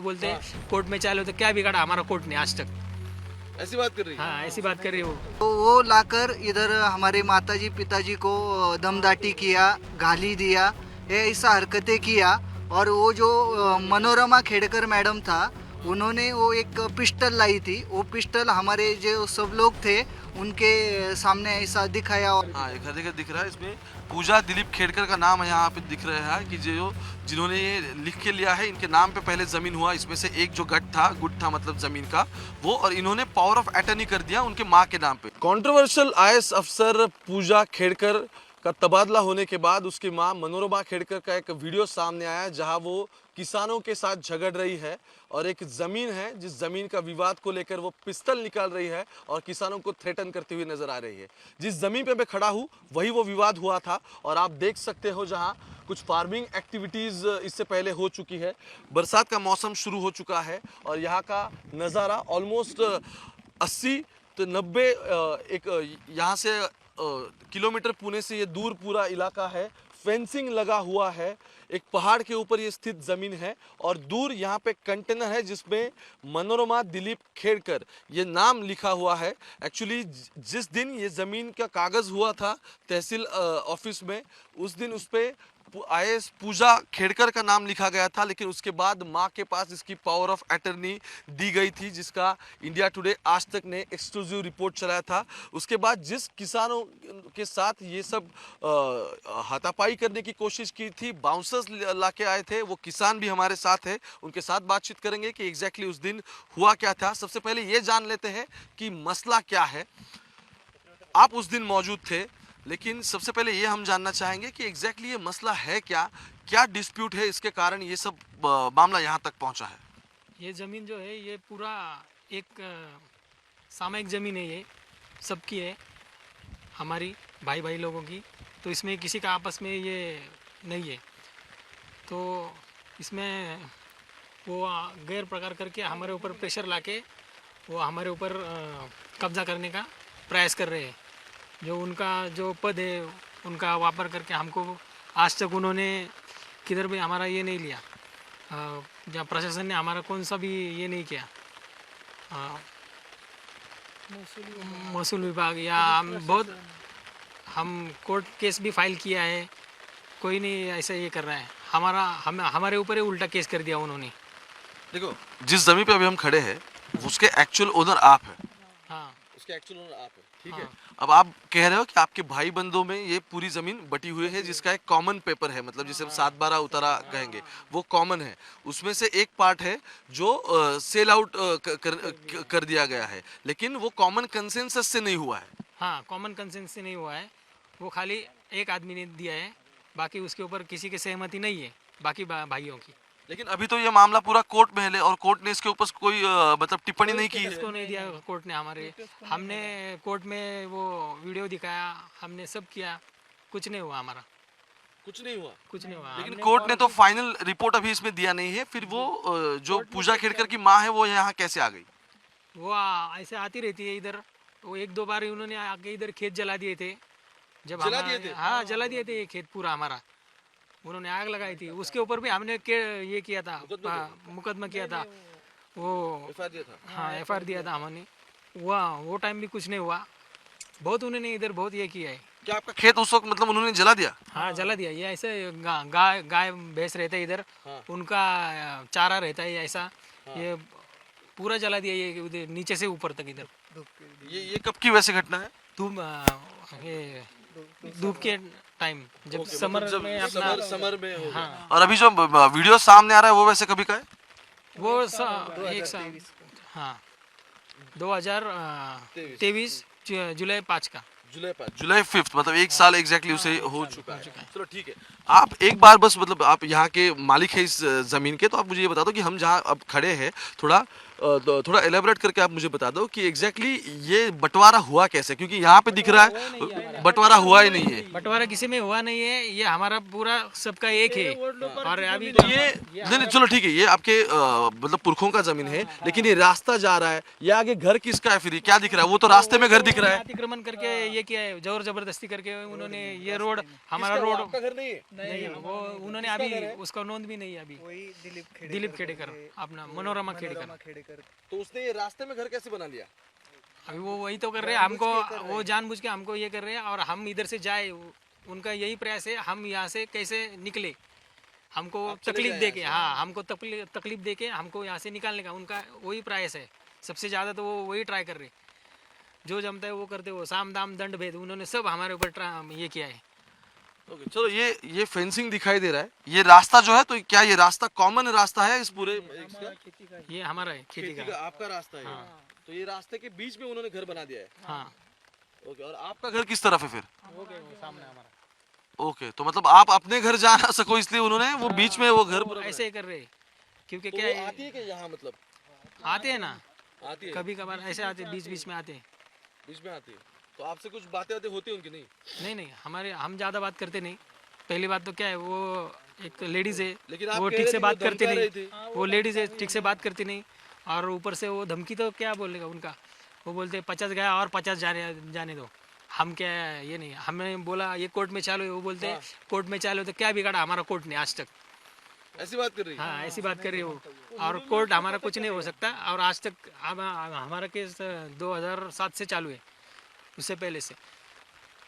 वो बोलते हैं कोर्ट में चालू, तो क्या बिगाड़ा हमारा कोर्ट ने आज तक। ऐसी बात कर रही है। हाँ ऐसी बात कर रही है वो। तो वो लाकर इधर हमारे माताजी पिताजी को दमदाटी किया, गाली दिया, ये ऐसा हरकतें किया। और वो जो मनोरमा खेड़कर मैडम था, उन्होंने वो एक पिस्टल लाई थी। वो पिस्टल हमारे जो सब लोग थे उनके सामने ऐसा दिखाया। हाँ, एक जगह दिख रहा है इसमें पूजा दिलीप खेड़कर का नाम है यहाँ पे दिख रहा है कि जो जिन्होंने ये लिख के लिया है, इनके नाम पे पहले जमीन हुआ। इसमें से एक जो गुट था मतलब जमीन का वो, और इन्होंने पावर ऑफ अटर्नी कर दिया उनके माँ के नाम पे। कंट्रोवर्शियल आईएएस अफसर पूजा खेड़कर का तबादला होने के बाद उसकी मां मनोरमा खेड़कर का एक वीडियो सामने आया जहां वो किसानों के साथ झगड़ रही है, और एक जमीन है जिस जमीन का विवाद को लेकर वो पिस्तल निकाल रही है और किसानों को थ्रेटन करती हुई नजर आ रही है। जिस जमीन पे मैं खड़ा हूँ वही वो विवाद हुआ था, और आप देख सकते हो जहां कुछ फार्मिंग एक्टिविटीज इससे पहले हो चुकी है। बरसात का मौसम शुरू हो चुका है और यहाँ का नज़ारा ऑलमोस्ट 80 तो 90 एक यहाँ से किलोमीटर पुणे से ये दूर पूरा इलाका है। फेंसिंग लगा हुआ है, एक पहाड़ के ऊपर ये स्थित जमीन है, और दूर यहाँ पे कंटेनर है जिसमें मनोरमा दिलीप खेड़कर ये नाम लिखा हुआ है। एक्चुअली जिस दिन ये जमीन का कागज हुआ था तहसील ऑफिस में, उस दिन उस पे आईएएस पूजा खेड़कर का नाम लिखा गया था, लेकिन उसके बाद माँ के पास इसकी पावर ऑफ अटर्नी दी गई थी, जिसका इंडिया टुडे आज तक ने एक्सक्लूसिव रिपोर्ट चलाया था। उसके बाद जिस किसानों के साथ ये सब हाथापाई करने की कोशिश की थी, बाउंसर्स लाके आए थे, वो किसान भी हमारे साथ है, उनके साथ बातचीत करेंगे कि एग्जैक्टली उस दिन हुआ क्या था। सबसे पहले ये जान लेते हैं कि मसला क्या है। आप उस दिन मौजूद थे, लेकिन सबसे पहले ये हम जानना चाहेंगे कि एग्जैक्टली ये मसला है क्या, क्या डिस्प्यूट है, इसके कारण ये सब मामला यहाँ तक पहुँचा है। ये ज़मीन जो है ये पूरा एक सामयिक ज़मीन है, ये सबकी है, हमारी भाई भाई लोगों की। तो इसमें किसी का आपस में ये नहीं है, तो इसमें वो गैर प्रकार करके हमारे ऊपर प्रेशर लाके वो हमारे ऊपर कब्जा करने का प्रयास कर रहे हैं। जो उनका जो पद है उनका वापर करके हमको आज तक उन्होंने किधर भी हमारा ये नहीं लिया, जहाँ प्रशासन ने हमारा कौन सा भी ये नहीं किया, महसूल विभाग या हम कोर्ट केस भी फाइल किया है, कोई नहीं ऐसा ये कर रहा है। हमारे ऊपर ही उल्टा केस कर दिया उन्होंने। देखो, जिस जमीन पे अभी हम खड़े हैं उसके एक्चुअल ओनर आप हैं। हाँ, उसके एक्चुअल ओनर आप हैं, ठीक है। हाँ। अब आप कह रहे हो कि आपके भाई बंधुओं में ये पूरी जमीन बटी हुई है, जिसका एक कॉमन पेपर है, मतलब जिसे हम 7/12 उतारा कहेंगे, वो कॉमन है। उसमें से एक पार्ट है जो सेल आउट कर दिया गया है, लेकिन वो कॉमन कंसेंसस से नहीं हुआ है। हाँ, कॉमन कंसेंस से नहीं हुआ है, वो खाली एक आदमी ने दिया है, बाकी उसके ऊपर किसी की सहमति नहीं है बाकी भाइयों की। लेकिन अभी तो ये मामला पूरा कोर्ट में है और कोर्ट ने इसके ऊपर कोई मतलब टिप्पणी नहीं की है। इसको नहीं दिया कोर्ट ने हमने कोर्ट में वो वीडियो दिखाया, हमने सब किया, कुछ नहीं हुआ हमारा, कुछ नहीं हुआ। कुछ नहीं हुआ। लेकिन कोर्ट ने तो फाइनल रिपोर्ट अभी इसमें दिया नहीं है। फिर वो जो पूजा खेड़कर की माँ है वो यहाँ कैसे आ गई? वो ऐसे आती रहती है इधर, वो 1-2 बार उन्होंने आके इधर खेत जला दिए थे। जब जला दिए थे? हाँ, जला दिए थे ये खेत पूरा हमारा, उन्होंने आग लगाई थी। उसके ऊपर भी हमने ये किया था, मुकदमा किया था, वो हाँ एफआईआर दिया था हमने। वो टाइम भी कुछ नहीं हुआ, बहुत उन्होंने इधर बहुत ये किया है। क्या आपका खेत उस वक्त मतलब उन्होंने जला दिया? हाँ, जला दिया। ये ऐसे गाय भैंस रहते हैं इधर, उनका चारा रहता है ऐसा, ये पूरा जला दिया, ये नीचे से ऊपर तक इधर। ये कब की वैसे घटना है? ये धूप के टाइम, जब समर में अपना समर में होगा। हाँ। और अभी जो वीडियो सामने आ रहा है वो वैसे कभी का है? वो एक साल, हाँ 2023 जुलाई 5 का। जुलाई 5 मतलब 1 साल एग्जैक्टली उसे हो चुका है। चलो ठीक है, आप एक बार बस मतलब आप यहाँ के मालिक है इस जमीन के, तो आप मुझे ये बता दो कि हम जहाँ अब खड़े हैं थोड़ा थोड़ा एलेबरेट करके आप मुझे बता दो कि एग्जैक्टली ये बंटवारा हुआ कैसे, क्योंकि यहाँ पे दिख रहा है बंटवारा हुआ ही नहीं है। बंटवारा किसी में हुआ नहीं है, ये हमारा पूरा सबका एक है। और अभी ये नहीं नहीं, चलो ठीक है, ये आपके मतलब पुरखों का जमीन है, लेकिन ये रास्ता जा रहा है, ये आगे घर किसका है फिर, ये क्या दिख रहा है? वो तो रास्ते में घर दिख रहा है। अतिक्रमण करके ये किया है, जोर जबरदस्ती करके उन्होंने ये रोड, हमारा रोड आपका घर नहीं है? नहीं है, वो उन्होंने अभी उसका नोंद भी नहीं है अभी। वही दिलीप खेड़ेकर, अपना मनोरमा खेड़ेकर। खेड़ेकर। तो उसने ये रास्ते में घर कैसे बना लिया? अभी वो वही तो कर रहे हैं हमको, वो जानबूझ के हमको ये कर रहे हैं, और हम इधर से जाए, उनका यही प्रयास है हम यहाँ से कैसे निकले, हमको तकलीफ दे के, हाँ हमको तकलीफ दे के हमको यहाँ से निकालने का उनका वही प्रयास है। सबसे ज़्यादा तो वो वही ट्राई कर रहे, जो जमता है वो करते, वो साम दाम दंड भेद उन्होंने सब हमारे ऊपर ये किया है। ओके, चलो ये फेंसिंग दिखाई दे रहा है, ये रास्ता जो है, तो क्या ये रास्ता कॉमन रास्ता है इस पूरे इसका? ये हमारा है खेती का। आपका रास्ता है। तो ये रास्ते के बीच में उन्होंने घर बना दिया है। हाँ ओके, और आपका घर किस तरफ है फिर? वो सामने हमारा। ओके, तो मतलब आप अपने घर जा ना सको इसलिए उन्होंने वो बीच में वो घर वो ऐसे ही कर रहे, क्योंकि तो क्या वो है, आती है कि यहाँ मतलब आते हैं ना आती है, कभी कभार ऐसे आते, बीच बीच में आते हैं। बीच में आती है, तो आपसे कुछ बातें होती है उनकी? नहीं, नहीं हमारे, हम ज़्यादा बात करते नहीं। पहली बात तो क्या है, वो एक लेडीज़ है, लेकिन आप वो कह ठीक रहे से थे बात वो करती धमका नहीं, रहे थे। वो लेडीज़ है ठीक से बात करती नहीं, और ऊपर से वो धमकी तो क्या बोलेगा उनका, वो बोलते 50 गया और 50 जाने दो। हम क्या है, ये नहीं, हमें बोला ये कोर्ट में चालू है, वो बोलते कोर्ट में चालू है, तो क्या बिगाड़ा हमारा कोर्ट ने आज तक। ऐसी बात कर रही है? हाँ ऐसी बात कर रही है वो, और कोर्ट हमारा कुछ नहीं हो सकता। और आज तक हमारा केस 2007 से चालू है, उससे पहले से।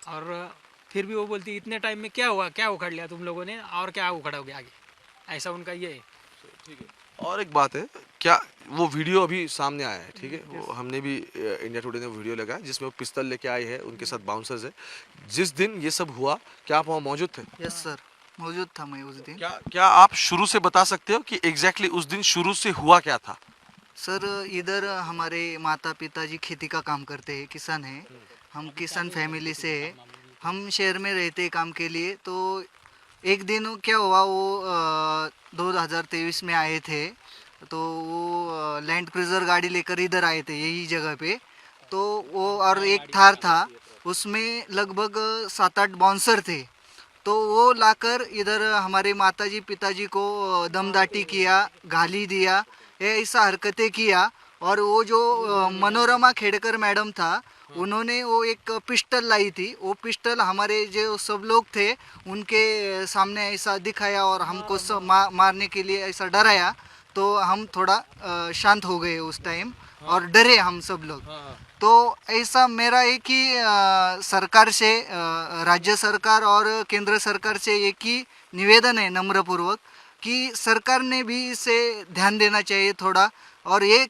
और फिर भी वो बोलती इतने टाइम में क्या हुआ, क्या उखाड़ लिया तुम लोगों ने, और क्या उखाड़ोगे आगे, ऐसा उनका ये है। ठीक है, और एक बात है, क्या वो वीडियो अभी सामने आया है? ठीक है, वो हमने भी इंडिया टुडे ने वीडियो लगाया जिसमें वो पिस्तौल लेके आए हैं, उनके साथ बाउंसर्स है। जिस दिन ये सब हुआ, क्या आप वहाँ मौजूद थे? यस सर, मौजूद था मैं उस दिन। क्या आप शुरू से बता सकते हो कि एग्जैक्टली उस दिन शुरू से हुआ क्या था? सर इधर हमारे माता पिताजी खेती का काम करते हैं, किसान हैं, हम किसान फैमिली से हैं। हम शहर में रहते हैं काम के लिए। तो एक दिन क्या हुआ, वो 2023 में आए थे, तो वो लैंड क्रूज़र गाड़ी लेकर इधर आए थे यही जगह पे। तो वो और एक थार था, उसमें लगभग 7-8 बाउंसर थे। तो वो लाकर इधर हमारे माताजी पिताजी को दमदाटी किया, गाली दिया, ये ऐसा हरकतें किया। और वो जो मनोरमा खेड़कर मैडम था, उन्होंने वो एक पिस्टल लाई थी, वो पिस्टल हमारे जो सब लोग थे उनके सामने ऐसा दिखाया और हमको मारने के लिए ऐसा डराया। तो हम थोड़ा शांत हो गए उस टाइम और डरे हम सब लोग। तो ऐसा मेरा एक ही सरकार से, राज्य सरकार और केंद्र सरकार से एक ही निवेदन है नम्रपूर्वक, कि सरकार ने भी इसे ध्यान देना चाहिए थोड़ा। और एक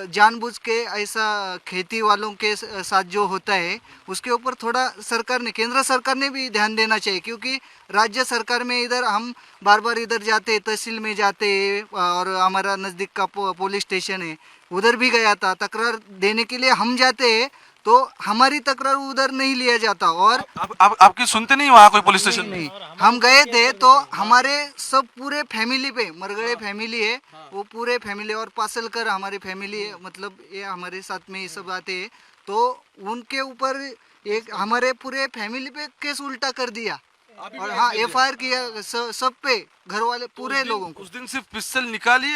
जानबूझ के ऐसा खेती वालों के साथ जो होता है उसके ऊपर थोड़ा सरकार ने, केंद्र सरकार ने भी ध्यान देना चाहिए। क्योंकि राज्य सरकार में इधर हम बार बार इधर जाते, तहसील में जाते, और हमारा नज़दीक का पुलिस स्टेशन है, उधर भी गया था तकरार देने के लिए। हम जाते हैं तो हमारी तकरार उधर नहीं लिया जाता। और आपकी सुनते नहीं वहाँ कोई पुलिस स्टेशन? नहीं, हम गए थे तो हमारे सब पूरे फैमिली पे, मरगड़े फैमिली है, वो पूरे फैमिली और पासलकर हमारी फैमिली है, मतलब ये हमारे साथ में ये सब आते हैं। तो उनके ऊपर एक हमारे पूरे फैमिली पे केस उल्टा कर दिया। और हाँ, FIR किया सब पे, घर वाले पूरे लोगों को। उस दिन सिर्फ पिस्टल निकाली,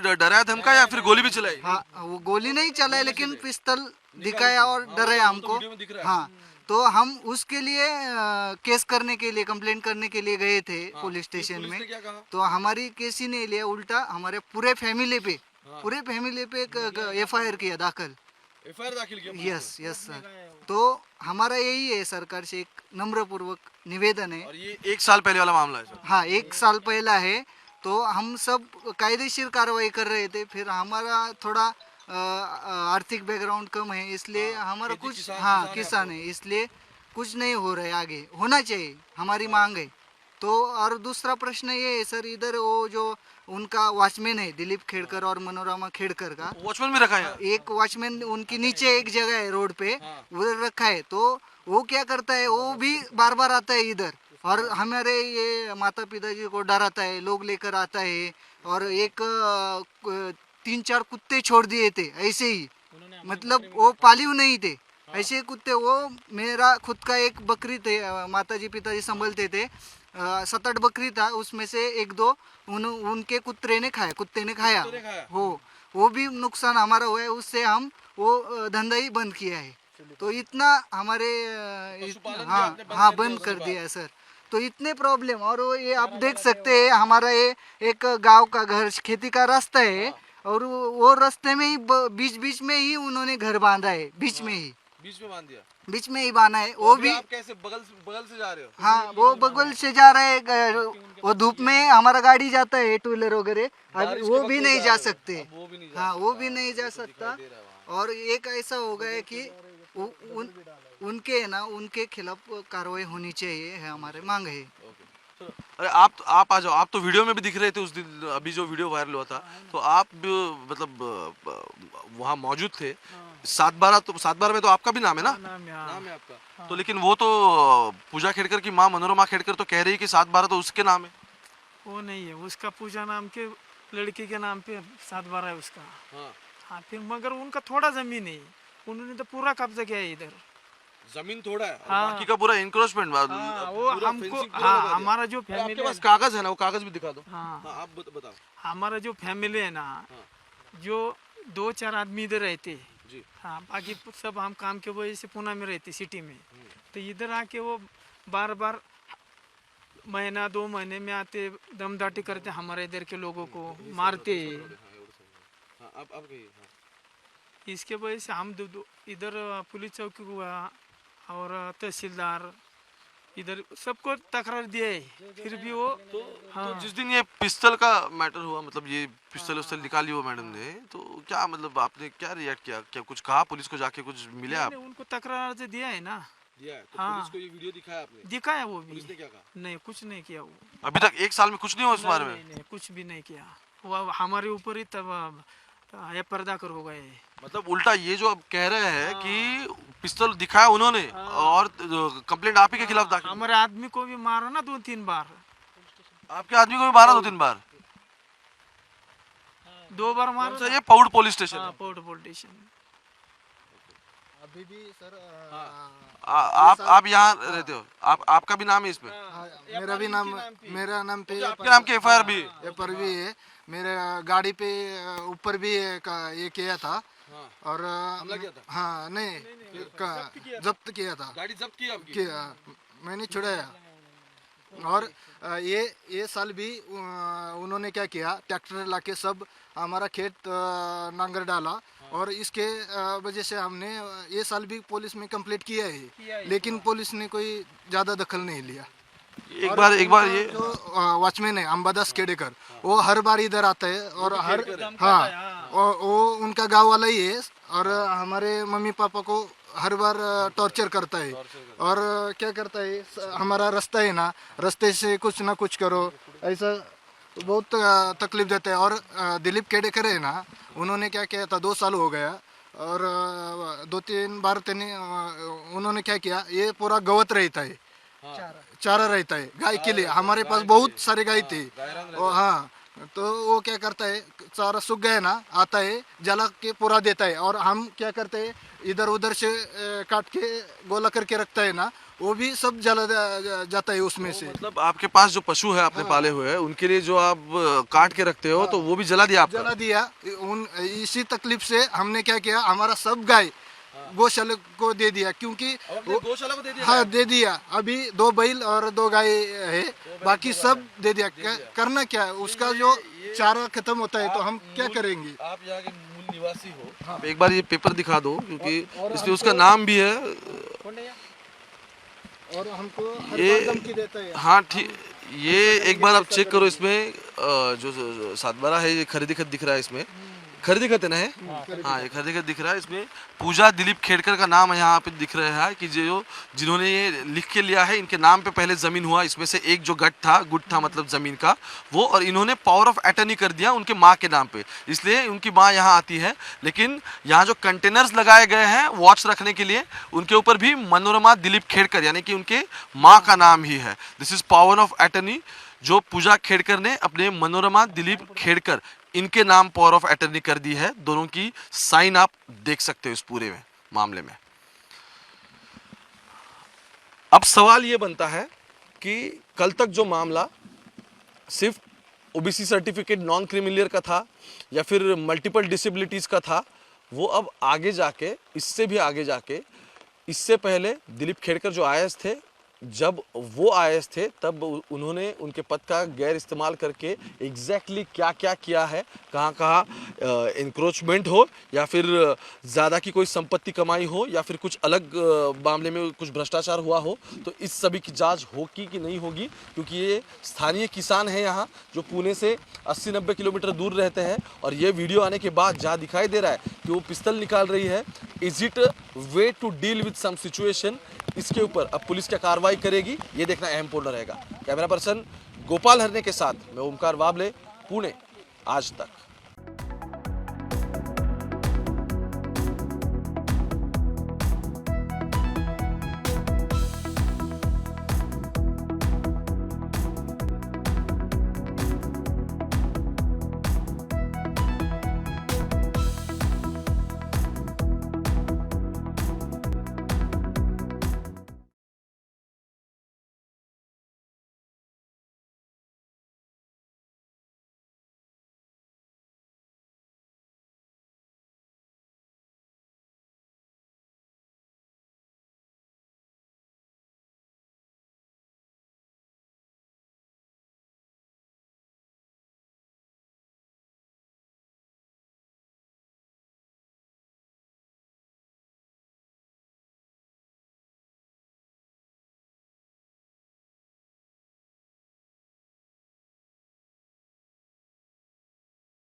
डराया धमका, या फिर गोली भी चलाई? हाँ, वो गोली नहीं चलाए लेकिन पिस्तल दिखाया और डराया हमको। हाँ, तो हम उसके लिए केस करने के लिए, कंप्लेंट करने के लिए गए थे पुलिस स्टेशन में। तो हमारी केस ही नहीं लिया, उल्टा हमारे पूरे फैमिली पे FIR किया, दाखिल किया। Yes sir. तो हमारा यही है सरकार से एक नम्रपूर्वक निवेदन है। और ये 1 साल पहले वाला मामला है सर? हाँ, 1 साल पहला है। तो हम सब कायदेशीर कार्रवाई कर रहे थे। फिर हमारा थोड़ा आर्थिक बैकग्राउंड कम है, इसलिए हमारा कुछ, हाँ किसान है, इसलिए कुछ नहीं हो रहा है, आगे होना चाहिए, हमारी मांग है। तो और दूसरा प्रश्न ये है सर, इधर वो जो उनका वॉचमैन है दिलीप खेड़कर और मनोरमा खेड़कर का, वॉचमैन भी रखा है? एक वॉचमैन उनके नीचे एक जगह है रोड पे, उधर रखा है। तो वो क्या करता है, वो भी बार बार आता है इधर और हमारे ये माता पिताजी को डराता है, लोग लेकर आता है। और एक 3-4 कुत्ते छोड़ दिए थे ऐसे ही, उन्होंने मतलब वो पालिव नहीं थे ऐसे कुत्ते। वो मेरा खुद का एक बकरी थे, माताजी पिताजी संभलते थे, 7-8 बकरी था, उसमें से 1-2 उनके कुत्ते ने खाया हो, वो भी नुकसान हमारा हुआ है। उससे हम वो धंधा ही बंद किया है। तो इतना हमारे हाँ बंद कर दिया है सर। तो इतने प्रॉब्लम, और वो ये आप देख सकते हैं हमारा ये एक गांव का घर खेती का रास्ता है, और वो रास्ते में ही बीच बीच में ही उन्होंने घर बांधा है, बीच में ही बीच में ही बांधा है। वो भी आप कैसे बगल से जा रहे हो? हाँ वो बगल से जा रहे हैं, वो धूप में हमारा गाड़ी जाता है 2 व्हीलर वगैरह, अभी वो भी नहीं जा सकते। हाँ वो भी नहीं जा सकता। और एक ऐसा हो गया है कि उनके खिलाफ कार्रवाई होनी चाहिए है, हमारे मांग है। अरे आप आ जाओ, आप तो वीडियो में भी दिख रहे थे उस दिन, अभी जो वीडियो वायरल हुआ था, तो आप मतलब वहाँ मौजूद थे। 7/12 में तो आपका भी नाम है ना? नाम है आपका। तो लेकिन वो तो पूजा खेड़कर की माँ मनोरमा खेड़कर तो कह रही है कि 7/12 तो उसके नाम है। वो नहीं है, उसका पूजा नाम के लड़की के नाम पे 7/12 है उसका। हाँ फिर मगर उनका थोड़ा जमीन है, उन्होंने तो पूरा कब्जा किया है इधर। जमीन थोड़ा है, हाँ। बाकी का पूरा इंक्रोचमेंट। हाँ, वो हमको हाँ हमारा जो आपके फैमिली पास कागज है ना, वो कागज भी दिखा दो। हाँ हाँ, आप बताओ। हमारा जो फैमिली है ना, जो 2-4 आदमी इधर रहते जी। हाँ, बाकी सब हम काम के वजह से पुणे में रहते सिटी में। तो इधर आके वो बार महीना 2 महीने में आते, दमदाटी करते, हमारे इधर के लोगों को मारते। अब कहिए। इसके वजह से हम इधर पुलिस चौकी हुआ और तहसीलदार इधर सबको तकरार दिए, फिर भी वो तो जिस दिन ये पिस्तल का मैटर हुआ, मतलब ये पिस्तल उस्तल निकाली वो मैडम ने, तो क्या मतलब आपने क्या रिएक्ट किया? क्या कुछ कहा पुलिस को जाके, कुछ मिले आप? उनको तकरार से दिया है ना। दिया है? तो हाँ। पुलिस को ये वीडियो दिखाया आपने? दिखाया वो भी। पुलिस ने क्या कहा? नहीं कुछ नहीं किया वो। अभी तक 1 साल में कुछ नहीं हुआ इस बारे में? नहीं, कुछ भी नहीं किया वो, हमारे ऊपर ही तब ये पर्दा कर हो गए। मतलब उल्टा ये जो अब कह रहे हैं कि पिस्तौल दिखाया उन्होंने और कंप्लेंट आप ही के खिलाफ दाखिल। हमारे आदमी को भी मारा ना 2-3 बार। आपके आदमी को भी मारा 2-3 बार? 2 बार मारा। अच्छा, ये पौड़ पुलिस स्टेशन हाँ है। पौड़ पुलिस स्टेशन। अभी भी सर आप यहाँ रहते हो? आपका भी नाम है इसमें? मेरा नाम पे आपके नाम की एफआईआर भी है? ये पर भी है। मेरे गाड़ी पे ऊपर भी ये किया था, और हमला किया था? हाँ नहीं, जब्त किया था। गाड़ी जब्त की आपकी? किया, मैंने छुड़ाया। और ये साल भी उन्होंने क्या किया, ट्रैक्टर लाके सब हमारा खेत नांगर डाला, और इसके वजह से हमने ये साल भी पुलिस में कंप्लेंट किया है, लेकिन पुलिस ने कोई ज़्यादा दखल नहीं लिया। एक बार ये जो वॉचमैन है अंबादास केडेकर, वो हर बार इधर आता है, और हाँ वो उनका गांव वाला ही है, और हमारे मम्मी पापा को हर बार टॉर्चर करता है। और क्या करता है, हमारा रास्ता है ना, रास्ते से कुछ ना कुछ करो, ऐसा बहुत तकलीफ देता है। और दिलीप केडेकर है ना, उन्होंने क्या किया था, 2 साल हो गया, और 2-3 बार उन्होंने क्या किया, ये पूरा गवत रहता है, चारा रहता है गाय के लिए। हमारे पास बहुत सारे गाय थे, हाँ, तो वो क्या करता है, चारा सूख गया ना, आता है जला के पूरा देता है, और हम क्या करते हैं, इधर उधर से काट के गोला करके रखता है ना, वो भी सब जला जाता है उसमें से। मतलब आपके पास जो पशु है आपने पाले हुए हैं, उनके लिए जो आप काट के रखते हो, तो वो भी जला दिया आपका? जला दिया। इसी तकलीफ से हमने क्या किया, हमारा सब गाय गौशाला को दे दिया, क्योंकि गौशाला को दे दिया? हाँ दे दिया। अभी 2 बैल और 2 गाय है, बाकी सब दे दिया। करना क्या है, उसका जो चारा खत्म होता है तो हम क्या करेंगे? आप यहाँ के मूल निवासी हो, आप एक बार ये पेपर दिखा दो, क्योंकि इसमें उसका नाम भी है। और हमको हर ये बार धमकी देता है। हाँ ठीक, ये एक बार आप चेक करो, इसमें जो 7/12 है, ये खरीदी खत दिख रहा है, इसमें खरीदी खत है ना है? हाँ, ये खरीदी खत दिख रहा है। इसमें पूजा दिलीप खेड़कर का नाम यहाँ पे दिख रहा है कि जो जिन्होंने ये लिख के लिया है, इनके नाम पे पहले ज़मीन हुआ, इसमें से एक जो गुट था मतलब ज़मीन का वो, और इन्होंने पावर ऑफ अटर्नी कर दिया उनके माँ के नाम पे, इसलिए उनकी माँ यहाँ आती है। लेकिन यहाँ जो कंटेनर्स लगाए गए हैं वॉच रखने के लिए, उनके ऊपर भी मनोरमा दिलीप खेड़कर यानी कि उनके माँ का नाम ही है। This is power of attorney जो पूजा खेड़कर ने अपने मनोरमा दिलीप खेड़कर इनके नाम पावर ऑफ अटर्नी कर दी है। दोनों की साइन आप देख सकते हो इस पूरे में मामले में। अब सवाल ये बनता है कि कल तक जो मामला सिर्फ ओबीसी सर्टिफिकेट नॉन क्रिमिलियर का था या फिर मल्टीपल डिसेबिलिटीज का था, वो अब आगे जाके, इससे भी आगे जाके, इससे पहले दिलीप खेड़कर जो आईएएस थे, जब वो आईएएस थे तब उन्होंने उनके पद का गैर इस्तेमाल करके एग्जैक्टली क्या क्या किया है, कहाँ कहाँ इंक्रोचमेंट हो या फिर ज़्यादा की कोई संपत्ति कमाई हो या फिर कुछ अलग मामले में कुछ भ्रष्टाचार हुआ हो, तो इस सभी की जांच होगी कि नहीं होगी। क्योंकि ये स्थानीय किसान हैं यहाँ जो पुणे से 80-90 किलोमीटर दूर रहते हैं, और ये वीडियो आने के बाद जहाँ दिखाई दे रहा है कि वो पिस्तल निकाल रही है, is it way to deal with some situation, इसके ऊपर अब पुलिस क्या कार्रवाई करेगी ये देखना अहमपूर्ण रहेगा। कैमरा पर्सन गोपाल हरने के साथ मैं ओमकार वाबले, पुणे आज तक।